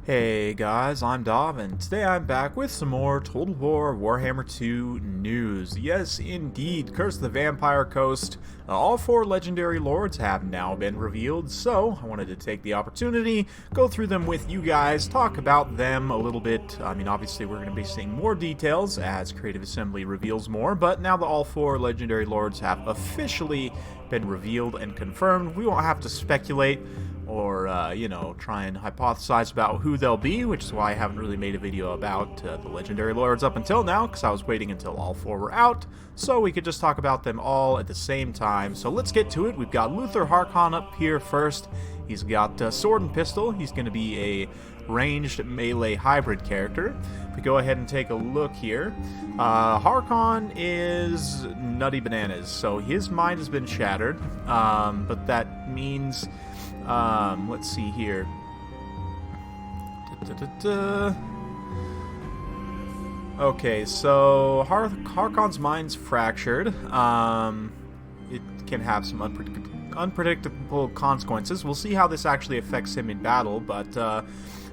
Hey guys, I'm Dov, and today I'm back with some more Total War Warhammer 2 news. Yes, indeed, Curse of the Vampire Coast. All four legendary lords have now been revealed, so I wanted to take the opportunity, go through them with you guys, talk about them a little bit. I mean, obviously we're going to be seeing more details as Creative Assembly reveals more, but now that all four legendary lords have officially been revealed and confirmed, we won't have to speculate or, try and hypothesize about who they'll be, which is why I haven't really made a video about the Legendary Lords up until now, because I was waiting until all four were out, so we could just talk about them all at the same time. So let's get to it. We've got Luther Horicon up here first. He's got Sword and Pistol. He's going to be a ranged melee hybrid character. If we go ahead and take a look here, Horicon is nutty bananas, so his mind has been shattered, but that means... let's see here. Okay, so Horicon's mind's fractured. It can have some unpredictable consequences. We'll see how this actually affects him in battle, but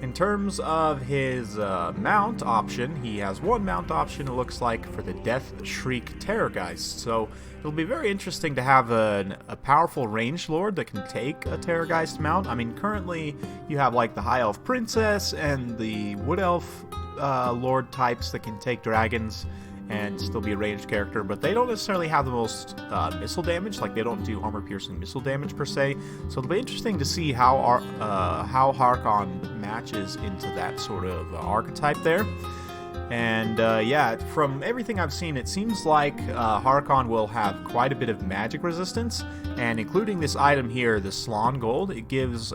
in terms of his mount option, he has one mount option, it looks like, for the Death Shriek Terrorgeist. So it'll be very interesting to have a powerful ranged lord that can take a Terrorgeist mount. I mean, currently you have like the High Elf Princess and the Wood Elf lord types that can take dragons and still be a ranged character, but they don't necessarily have the most missile damage. Like, they don't do armor-piercing missile damage per se. So it'll be interesting to see how Horicon matches into that sort of archetype there. And yeah, from everything I've seen, it seems like Horicon will have quite a bit of magic resistance, and including this item here, the Slan Gold, it gives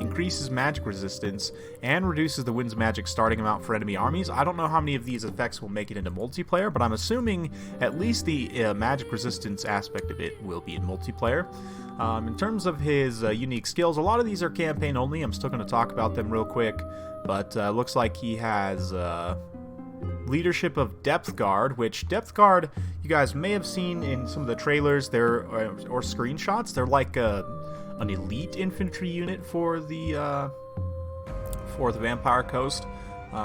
increases magic resistance and reduces the wind's magic starting amount for enemy armies. I don't know how many of these effects will make it into multiplayer, but I'm assuming at least the magic resistance aspect of it will be in multiplayer. In terms of his unique skills, a lot of these are campaign only. I'm still going to talk about them real quick, but looks like he has leadership of Depth Guard, which Depth Guard you guys may have seen in some of the trailers there or screenshots. They're like an elite infantry unit for the Vampire Coast.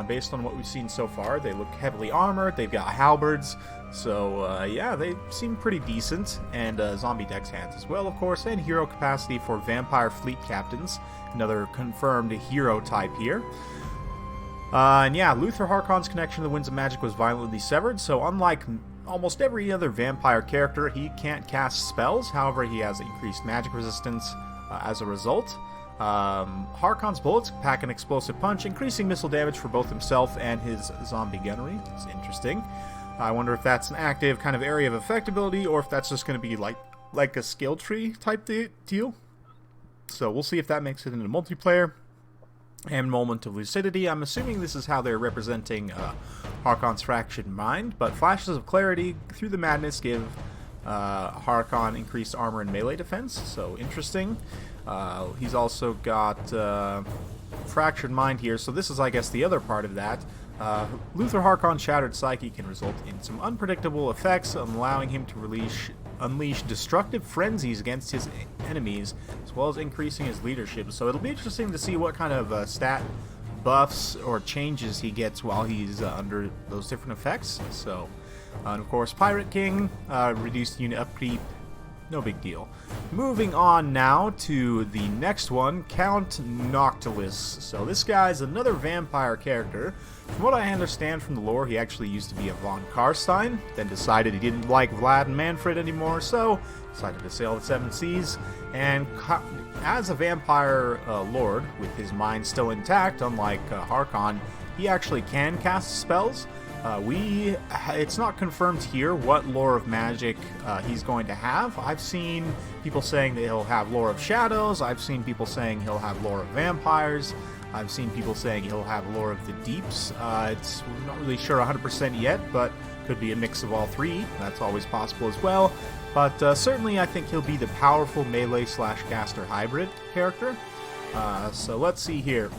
Based on what we've seen so far, they look heavily armored. They've got halberds, so yeah, they seem pretty decent. And zombie dex hands as well, of course, and hero capacity for Vampire Fleet Captains, another confirmed hero type here. And yeah, Luther Horicon's connection to the Winds of Magic was violently severed, so unlike almost every other vampire character, he can't cast spells. However, he has increased magic resistance as a result. Horicon's bullets pack an explosive punch, increasing missile damage for both himself and his zombie gunnery. It's interesting. I wonder if that's an active kind of area of effect ability, or if that's just going to be like a skill tree type deal. So we'll see if that makes it into multiplayer. And Moment of Lucidity. I'm assuming this is how they're representing Horicon's fractured mind, but flashes of clarity through the madness give Horicon increased armor and melee defense, so interesting. He's also got fractured mind here, so this is, I guess, the other part of that. Luther Horicon's shattered psyche can result in some unpredictable effects, allowing him to unleash destructive frenzies against his enemies, as well as increasing his leadership. So it'll be interesting to see what kind of stat buffs or changes he gets while he's under those different effects. So, and of course, Pirate King, reduced unit upkeep, no big deal. Moving on now to the next one, Count Noctilus. So this guy's another vampire character. From what I understand from the lore, he actually used to be a von Karstein, then decided he didn't like Vlad and Manfred anymore, so decided to sail the Seven Seas. And as a vampire lord, with his mind still intact, unlike Horicon, he actually can cast spells. It's not confirmed here what lore of magic he's going to have. I've seen people saying that he'll have lore of shadows. I've seen people saying he'll have lore of vampires. I've seen people saying he'll have lore of the deeps. We're not really sure 100% yet, but could be a mix of all three. That's always possible as well. But certainly I think he'll be the powerful melee/caster hybrid character. So let's see here.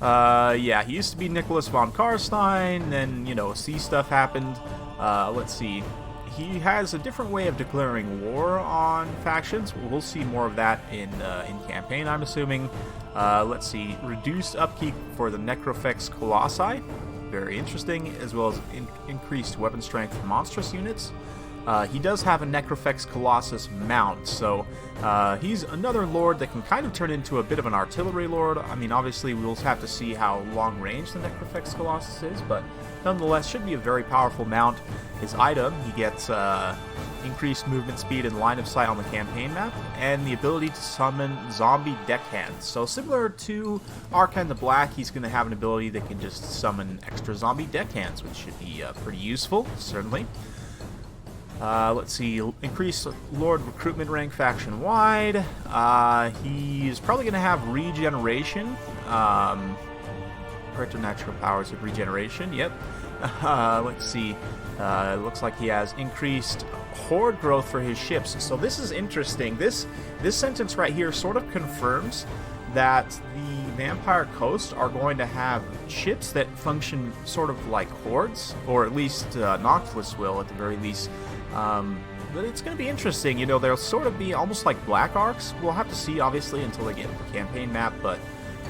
Yeah, he used to be Nicholas von Karstein, then, sea stuff happened. Let's see. he has a different way of declaring war on factions. We'll see more of that in campaign, I'm assuming. Let's see, reduced upkeep for the Necrofex Colossi, very interesting, as well as increased weapon strength for monstrous units. He does have a Necrofex Colossus mount, so he's another lord that can kind of turn into a bit of an artillery lord. I mean, obviously we'll have to see how long range the Necrofex Colossus is, but nonetheless should be a very powerful mount. His item, he gets increased movement speed and line of sight on the campaign map, and the ability to summon zombie deckhands. So similar to Archon the Black, he's going to have an ability that can just summon extra zombie deckhands, which should be pretty useful, certainly. Let's see, increase Lord recruitment rank faction-wide. He's probably going to have regeneration. Preternatural powers of regeneration, yep. Let's see, looks like he has increased horde growth for his ships. So this is interesting. This sentence right here sort of confirms that the Vampire Coast are going to have ships that function sort of like hordes, or at least Noctilus will, at the very least. But it's going to be interesting. You know, they'll sort of be almost like Black Arcs. We'll have to see, obviously, until they get the campaign map, but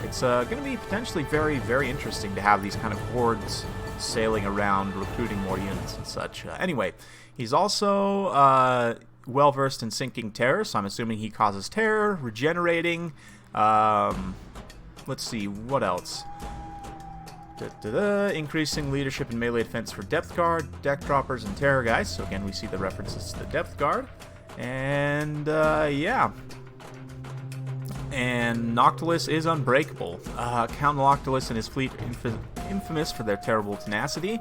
it's going to be potentially very, very interesting to have these kind of hordes sailing around, recruiting more units and such. Anyway, he's also well-versed in sinking terror, so I'm assuming he causes terror, regenerating. Let's see, what else? Increasing leadership and melee defense for Depth Guard, Deck Droppers, and Terror Guys. So again, we see the references to the Depth Guard. And, yeah. And Noctilus is unbreakable. Count Noctilus and his fleet infamous for their terrible tenacity,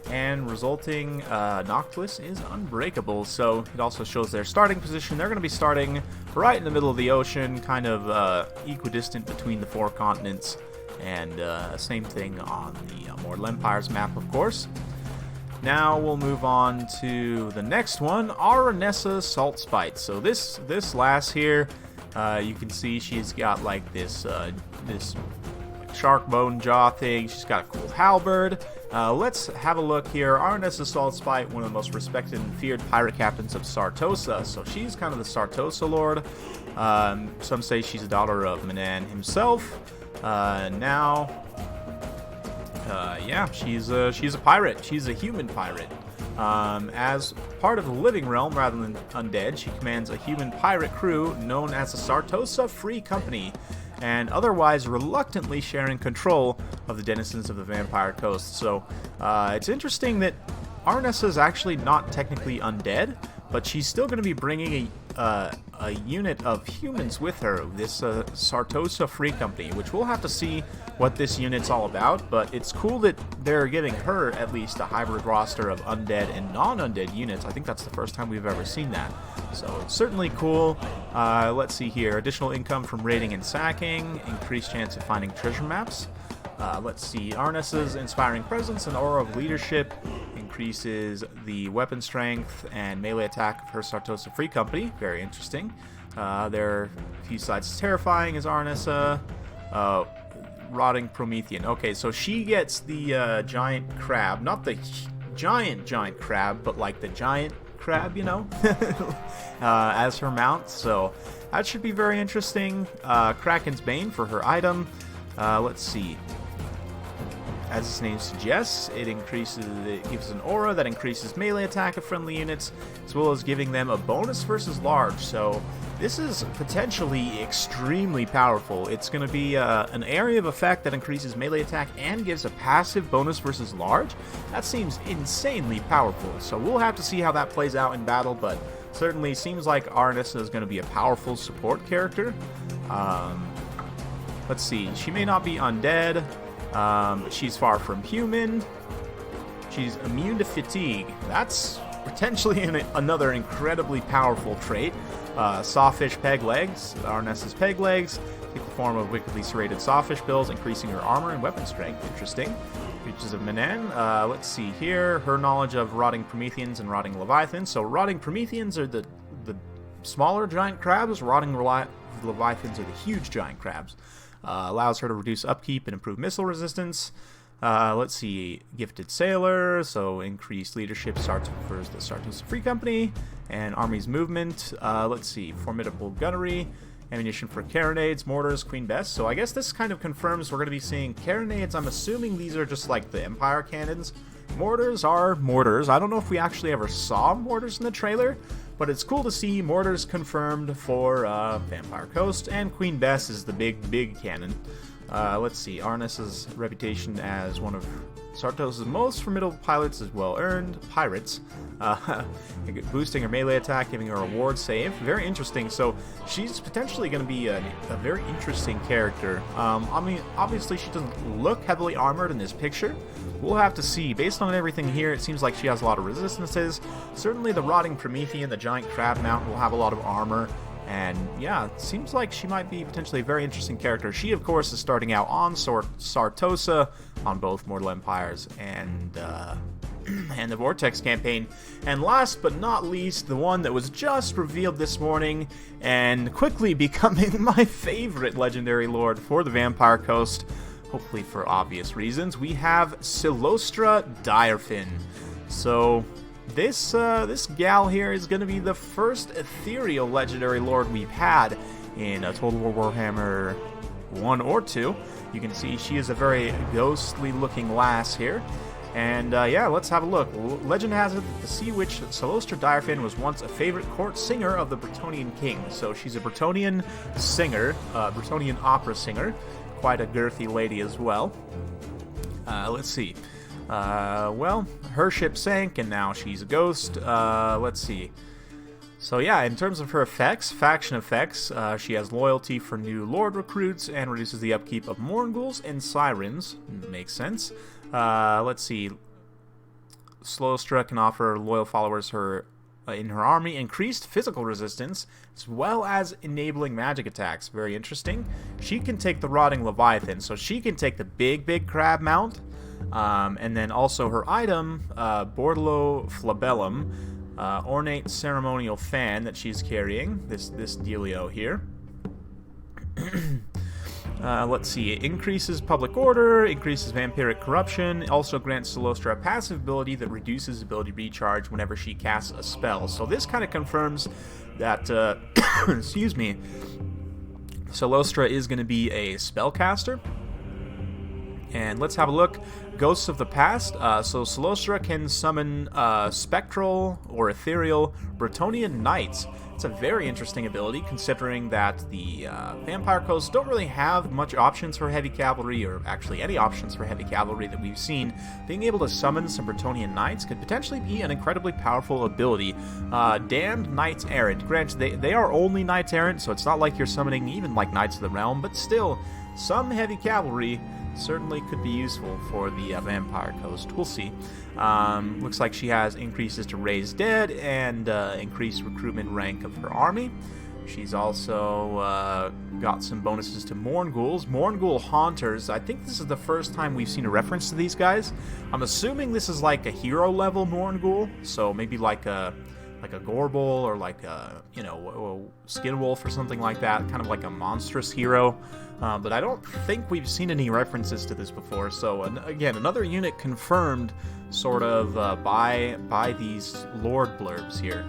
and resulting Noctilus is unbreakable. So it also shows their starting position. They're going to be starting right in the middle of the ocean, kind of equidistant between the four continents, and same thing on the Mortal Empire's map, of course. Now we'll move on to the next one, Aranessa Salt Spite. So this lass here, you can see she's got like this shark bone jaw thing. She's got a cool halberd. Let's have a look here. Aranessa Salt Spite, one of the most respected and feared pirate captains of Sartosa. So she's kind of the Sartosa lord. Some say she's a daughter of Manan himself. Yeah, she's a pirate. She's a human pirate. As part of the living realm rather than undead, she commands a human pirate crew known as the Sartosa Free Company, and otherwise reluctantly sharing control of the denizens of the Vampire Coast. So it's interesting that Aranessa is actually not technically undead, but she's still going to be bringing a unit of humans with her, this Sartosa Free Company, which we'll have to see what this unit's all about, but it's cool that they're giving her at least a hybrid roster of undead and non-undead units. I think that's the first time we've ever seen that, so it's certainly cool. Let's see here, additional income from raiding and sacking, increased chance of finding treasure maps. Let's see, Aranessa's inspiring presence and aura of leadership increases the weapon strength and melee attack of her Sartosa Free Company. Very interesting. There are a few sides terrifying as Aranessa. Rotting Promethean. Okay, so she gets the giant crab. Not the giant crab, but like the giant crab, you know, as her mount. So that should be very interesting. Kraken's Bane for her item. Let's see. As its name suggests, it gives an aura that increases melee attack of friendly units, as well as giving them a bonus versus large. So this is potentially extremely powerful. It's going to be an area of effect that increases melee attack and gives a passive bonus versus large. That seems insanely powerful. So we'll have to see how that plays out in battle, but certainly seems like Aranessa is going to be a powerful support character. Let's see. She may not be undead. She's far from human. She's immune to fatigue. That's potentially another incredibly powerful trait. Sawfish peg legs. Aranessa's peg legs take the form of wickedly serrated sawfish bills, increasing her armor and weapon strength. Interesting. Creatures of Manan. Let's see here. Her knowledge of rotting Prometheans and rotting Leviathans. So rotting Prometheans are the smaller giant crabs. Rotting Leviathans are the huge giant crabs. Allows her to reduce upkeep and improve missile resistance. Let's see, Gifted Sailor, so increased leadership starts refers to the Sartosa Free Company, and Army's movement. Let's see, Formidable Gunnery, ammunition for carronades, mortars, Queen Bess. So I guess this kind of confirms we're going to be seeing carronades. I'm assuming these are just like the Empire cannons. Mortars are mortars. I don't know if we actually ever saw mortars in the trailer, but it's cool to see mortars confirmed for Vampire Coast, and Queen Bess is the big cannon. Let's see, Arnes's reputation as one of Sartosa's most formidable pilots is well earned. Pirates. Boosting her melee attack, giving her a ward save. Very interesting. So she's potentially going to be a very interesting character. I mean, obviously she doesn't look heavily armored in this picture. We'll have to see. Based on everything here, it seems like she has a lot of resistances. Certainly the Rotting Promethean, the giant crab mount, will have a lot of armor. And yeah, it seems like she might be potentially a very interesting character. She, of course, is starting out on Sartosa, on both Mortal Empires and the Vortex campaign. And last but not least, the one that was just revealed this morning and quickly becoming my favorite legendary lord for the Vampire Coast, hopefully for obvious reasons, we have Silostra Direfin. So this gal here is going to be the first ethereal legendary lord we've had in Total War Warhammer 1 or 2. You can see she is a very ghostly looking lass here. And yeah, let's have a look. Legend has it that the Sea Witch Silostra Direfin was once a favorite court singer of the Bretonnian king. So she's a Bretonnian singer, Bretonnian opera singer. Quite a girthy lady as well. Let's see. Well, her ship sank, and now she's a ghost. Let's see. So yeah, in terms of her effects, faction effects, she has loyalty for new Lord recruits and reduces the upkeep of Mournguls and Sirens. Makes sense. Let's see. Silostra can offer loyal followers her in her army increased physical resistance, as well as enabling magic attacks. Very interesting. She can take the Rotting Leviathan, so she can take the big crab mount. And then also her item, Bordello Flabellum, ornate ceremonial fan that she's carrying, this dealio here. Let's see, it increases public order, increases vampiric corruption, also grants Silostra a passive ability that reduces ability recharge whenever she casts a spell. So this kind of confirms that, excuse me, Silostra is going to be a spellcaster. And let's have a look. Ghosts of the Past. So Silostra can summon spectral or ethereal Bretonnian knights. It's a very interesting ability, considering that the Vampire Coast don't really have much options for heavy cavalry, or actually any options for heavy cavalry that we've seen. Being able to summon some Bretonnian knights could potentially be an incredibly powerful ability. Damned Knights Errant. Granted, they are only Knights Errant, so it's not like you're summoning even like Knights of the Realm, but still, some heavy cavalry certainly could be useful for the Vampire Coast. We'll see. Looks like she has increases to Raise Dead and increased recruitment rank of her army. She's also got some bonuses to Mournguls. Mournguls Haunters. I think this is the first time we've seen a reference to these guys. I'm assuming this is like a hero level Mourngul, so maybe like a Gorbel or like a, a Skinwolf or something like that, kind of like a monstrous hero. But I don't think we've seen any references to this before. So again, another unit confirmed sort of by these Lord blurbs here.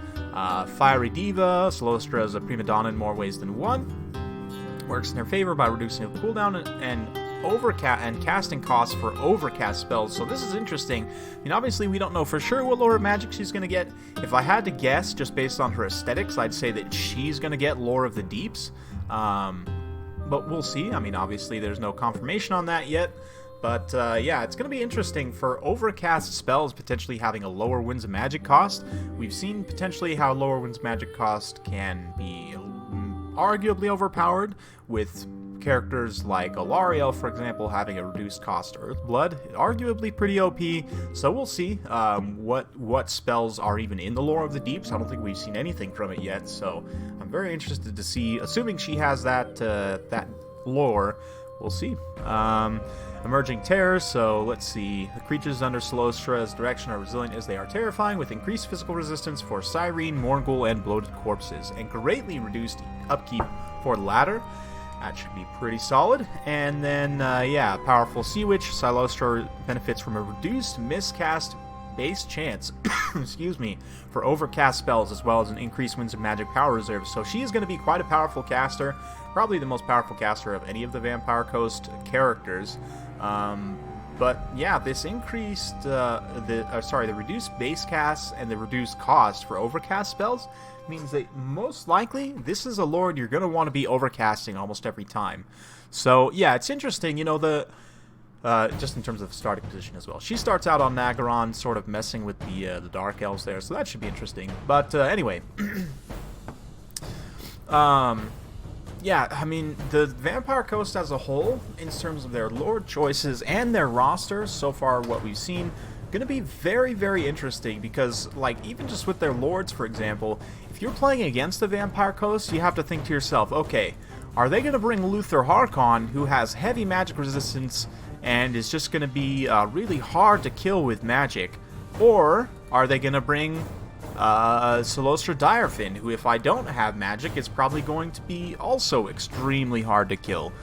Fiery Diva. Silostra is a prima donna in more ways than one. Works in her favor by reducing the cooldown and casting costs for overcast spells. So this is interesting. I mean, obviously we don't know for sure what Lore of Magic she's going to get. If I had to guess, just based on her aesthetics, I'd say that she's going to get Lore of the Deeps. But we'll see. I mean, obviously there's no confirmation on that yet. But yeah, it's going to be interesting for overcast spells potentially having a lower Winds of Magic cost. We've seen potentially how lower Winds of Magic cost can be arguably overpowered, with characters like Alariel, for example, having a reduced cost Earthblood, arguably pretty OP. So we'll see what spells are even in the Lore of the Deeps. I don't think we've seen anything from it yet, so I'm very interested to see. Assuming she has that lore, we'll see. Emerging Terrors, so let's see. The creatures under Silostra's direction are resilient as they are terrifying, with increased physical resistance for Cyrene, Mourngul, and bloated corpses, and greatly reduced upkeep for the latter. That should be pretty solid. And then, yeah, powerful Sea Witch. Silostra benefits from a reduced miscast base chance, excuse me, for overcast spells, as well as an increased Winds of Magic power reserve. So she is going to be quite a powerful caster, probably the most powerful caster of any of the Vampire Coast characters. But yeah, this increased, the reduced base cast and the reduced cost for overcast spells means that most likely this is a lord you're going to want to be overcasting almost every time. So yeah, it's interesting, you know, just in terms of starting position as well. She starts out on Nagaron, sort of messing with the Dark Elves there, so that should be interesting. But anyway, yeah, I mean, the Vampire Coast as a whole, in terms of their lord choices and their rosters, so far what we've seen, going to be very, very interesting, because, like, even just with their lords, for example, if you're playing against the Vampire Coast, you have to think to yourself, okay, are they going to bring Luther Horicon, who has heavy magic resistance and is just going to be really hard to kill with magic, or are they going to bring Silostra Direfin, who, if I don't have magic, is probably going to be also extremely hard to kill.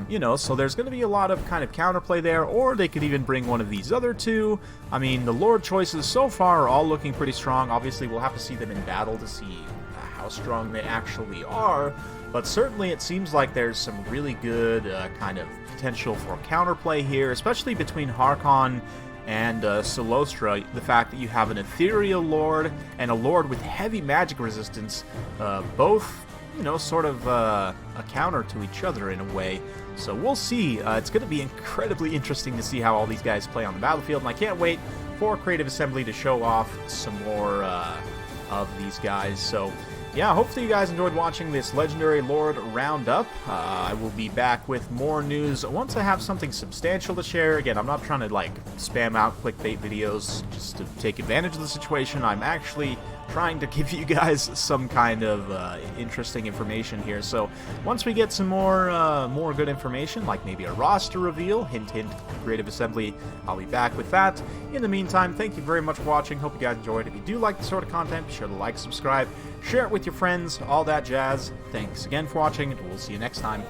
You know, so there's going to be a lot of kind of counterplay there, or they could even bring one of these other two. I mean, the lord choices so far are all looking pretty strong. Obviously, we'll have to see them in battle to see how strong they actually are, but certainly it seems like there's some really good kind of potential for counterplay here, especially between Horicon and Silostra. The fact that you have an ethereal lord and a lord with heavy magic resistance, both, you know, sort of a counter to each other in a way. So we'll see. It's going to be incredibly interesting to see how all these guys play on the battlefield, and I can't wait for Creative Assembly to show off some more of these guys. So yeah, hopefully you guys enjoyed watching this Legendary Lord Roundup. I will be back with more news once I have something substantial to share. Again, I'm not trying to, like, spam out clickbait videos just to take advantage of the situation. I'm actually trying to give you guys some kind of interesting information here. So once we get some more good information, like maybe a roster reveal, hint hint, Creative Assembly, I'll be back with that. In the meantime, thank you very much for watching. Hope you guys enjoyed. If you do like this sort of content, be sure to like, subscribe, share it with your friends, all that jazz. Thanks again for watching, and we'll see you next time.